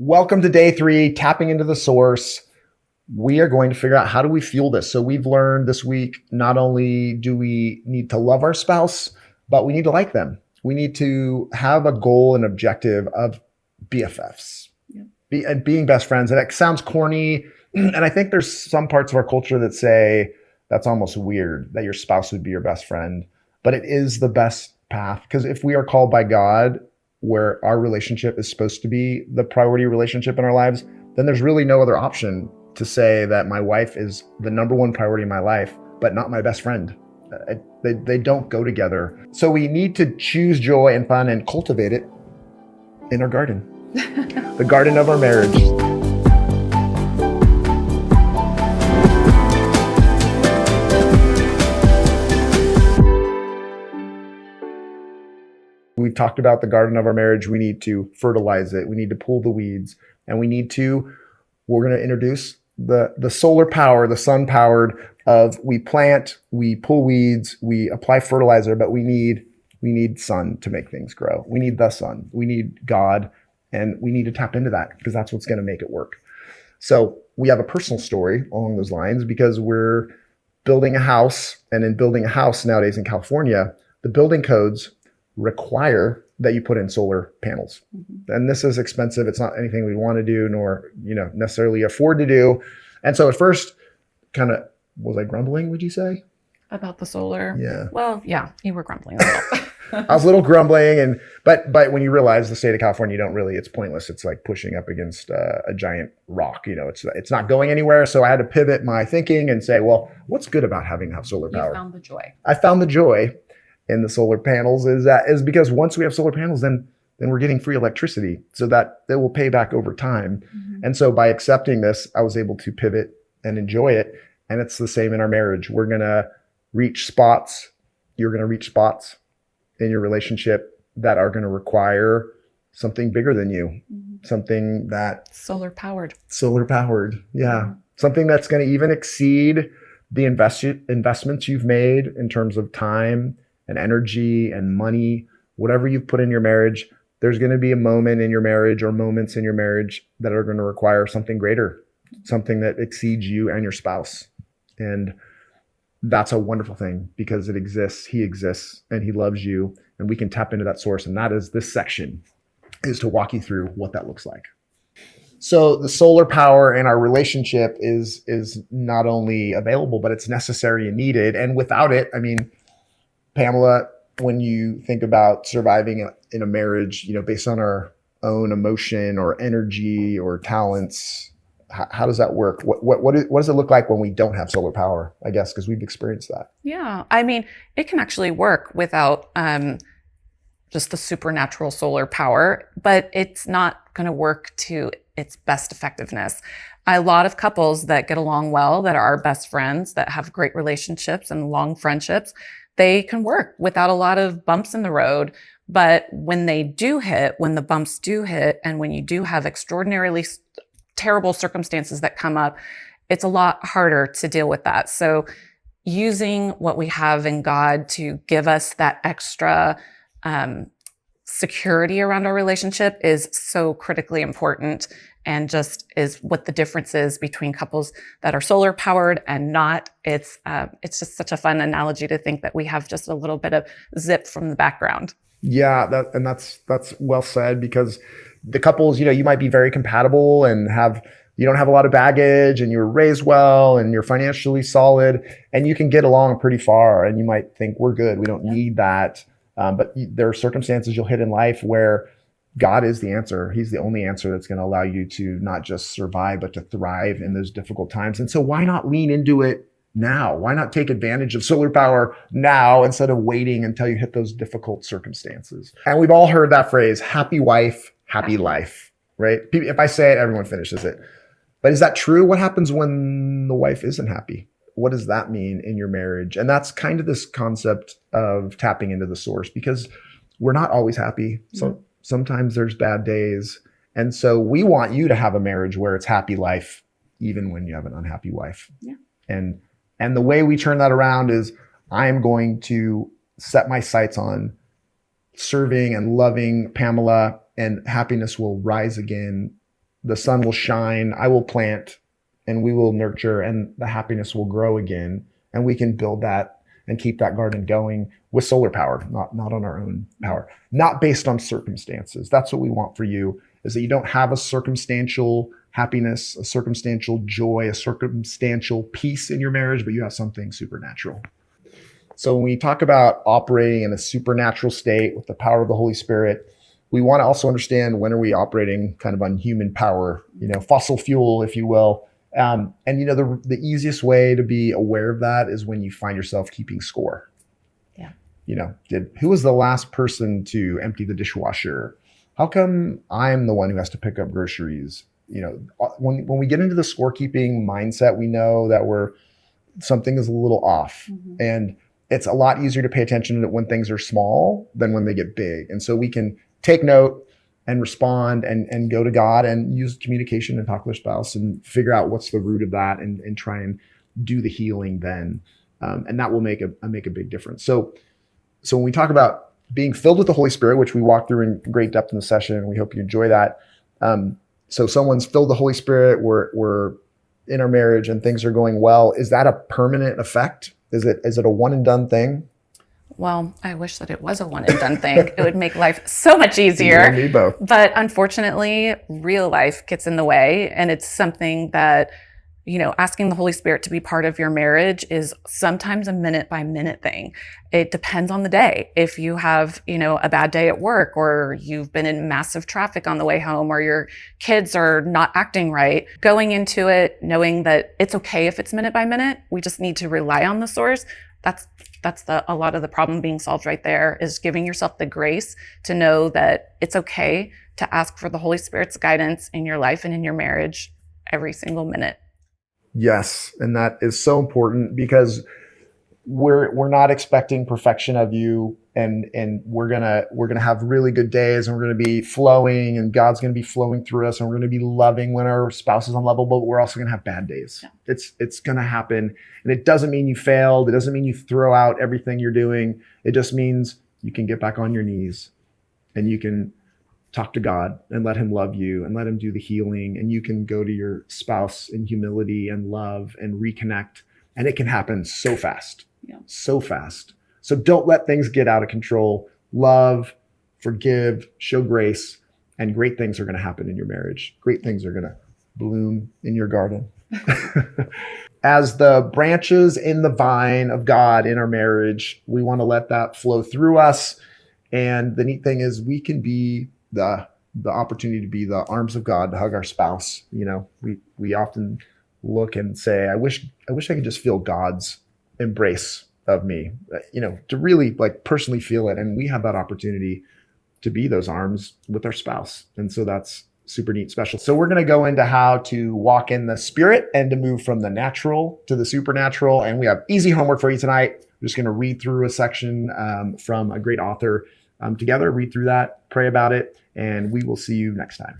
Welcome to day 3, tapping into the source. We are going to figure out how do we fuel this. So we've learned this week, not only do we need to love our spouse, but we need to like them. We need to have a goal and objective of BFFs, and being best friends. And it sounds corny. And I think there's some parts of our culture that say that's almost weird that your spouse would be your best friend, but it is the best path. Because if we are called by God, where our relationship is supposed to be the priority relationship in our lives, then there's really no other option to say that my wife is the number one priority in my life, but not my best friend. They don't go together. So we need to choose joy and fun and cultivate it in our garden, the garden of our marriage. We've talked about the garden of our marriage. We need to fertilize it. We need to pull the weeds, and we're going to introduce the solar power, the sun powered of we plant, we pull weeds, we apply fertilizer, but we need sun to make things grow. We need the sun. We need God, and we need to tap into that because that's what's going to make it work. So we have a personal story along those lines because we're building a house, and in building a house nowadays in California, the building codes require that you put in solar panels. Mm-hmm. And this is expensive. It's not anything we want to do, nor, necessarily afford to do. And so at first, was I grumbling, would you say? About the solar? Yeah. Well, yeah, you were grumbling a little. I was a little grumbling, but when you realize the state of California, it's pointless. It's like pushing up against a giant rock. It's not going anywhere. So I had to pivot my thinking and say, well, what's good about having solar power? You found the joy. I found the joy in the solar panels is because once we have solar panels, then we're getting free electricity, so that it will pay back over time. Mm-hmm. And so by accepting this, I was able to pivot and enjoy it. And it's the same in our marriage. We're going to reach spots. You're going to reach spots in your relationship that are going to require something bigger than you, mm-hmm. something that solar powered. Yeah. Mm-hmm. Something that's going to even exceed the investments you've made in terms of time and energy and money, whatever you've put in your marriage. There's going to be a moment in your marriage or moments in your marriage that are going to require something greater, something that exceeds you and your spouse. And that's a wonderful thing because it exists. He exists and he loves you, and we can tap into that source. And that is this section, is to walk you through what that looks like. So the solar power in our relationship is not only available, but it's necessary and needed. And without it, Pamela, when you think about surviving in a marriage, based on our own emotion or energy or talents, how does that work? What does it look like when we don't have solar power, I guess, because we've experienced that? Yeah. It can actually work without just the supernatural solar power, but it's not going to work to its best effectiveness. A lot of couples that get along well, that are our best friends, that have great relationships and long friendships, they can work without a lot of bumps in the road. But when the bumps do hit, and when you do have extraordinarily terrible circumstances that come up, it's a lot harder to deal with that. So using what we have in God to give us that extra security around our relationship is so critically important, and just is what the difference is between couples that are solar powered and not. It's just such a fun analogy to think that we have just a little bit of zip from the background. Yeah, that's well said, because the couples, you might be very compatible and you don't have a lot of baggage, and you're raised well and you're financially solid, and you can get along pretty far, and you might think we're good. We don't need that. But there are circumstances you'll hit in life where God is the answer. He's the only answer that's going to allow you to not just survive, but to thrive in those difficult times. And so why not lean into it now? Why not take advantage of solar power now instead of waiting until you hit those difficult circumstances? And we've all heard that phrase, happy wife, happy life, right? If I say it, everyone finishes it. But is that true? What happens when the wife isn't happy? What does that mean in your marriage? And that's kind of this concept of tapping into the source, because we're not always happy. So sometimes there's bad days. And so we want you to have a marriage where it's happy life, even when you have an unhappy wife. Yeah. And the way we turn that around is I am going to set my sights on serving and loving Pamela, and happiness will rise again the sun will shine, I will plant, and we will nurture, and the happiness will grow again. And we can build that and keep that garden going with solar power, not on our own power, not based on circumstances. That's what we want for you, is that you don't have a circumstantial happiness, a circumstantial joy, a circumstantial peace in your marriage, but you have something supernatural. So when we talk about operating in a supernatural state with the power of the Holy Spirit, we want to also understand, when are we operating kind of on human power, fossil fuel, if you will. And the easiest way to be aware of that is when you find yourself keeping score. Yeah. Who was the last person to empty the dishwasher? How come I'm the one who has to pick up groceries? When we get into the scorekeeping mindset, we know that something is a little off. Mm-hmm. And it's a lot easier to pay attention to when things are small than when they get big. And so we can take note and respond and go to God and use communication and talk with our spouse and figure out what's the root of that and try and do the healing then. And that will make a big difference. So when we talk about being filled with the Holy Spirit, which we walked through in great depth in the session, and we hope you enjoy that. So someone's filled with the Holy Spirit, we're in our marriage and things are going well. Is that a permanent effect? Is it a one and done thing? Well, I wish that it was a one and done thing. It would make life so much easier. You need both. But unfortunately, real life gets in the way. And it's something that, asking the Holy Spirit to be part of your marriage is sometimes a minute by minute thing. It depends on the day. If you have, a bad day at work, or you've been in massive traffic on the way home, or your kids are not acting right, going into it knowing that it's okay if it's minute by minute, we just need to rely on the source. That's a lot of the problem being solved right there, is giving yourself the grace to know that it's okay to ask for the Holy Spirit's guidance in your life and in your marriage every single minute. Yes. And that is so important, because we're not expecting perfection of you, and we're gonna have really good days, and we're gonna be flowing, and God's gonna be flowing through us, and we're gonna be loving when our spouse is unlovable, but we're also gonna have bad days. Yeah. It's gonna happen. And it doesn't mean you failed. It doesn't mean you throw out everything you're doing. It just means you can get back on your knees and you can talk to God and let him love you and let him do the healing. And you can go to your spouse in humility and love and reconnect. And it can happen so fast. Yeah. So fast. So don't let things get out of control. Love, forgive, show grace, and great things are going to happen in your marriage. Great things are going to bloom in your garden. As the branches in the vine of God in our marriage, we want to let that flow through us. And the neat thing is, we can be the opportunity to be the arms of God to hug our spouse. We often look and say, I wish I could just feel God's embrace of me, to really personally feel it. And we have that opportunity to be those arms with our spouse. And so that's super neat, special. So we're going to go into how to walk in the Spirit and to move from the natural to the supernatural. And we have easy homework for you tonight. We're just going to read through a section from a great author together, read through that, pray about it, and we will see you next time.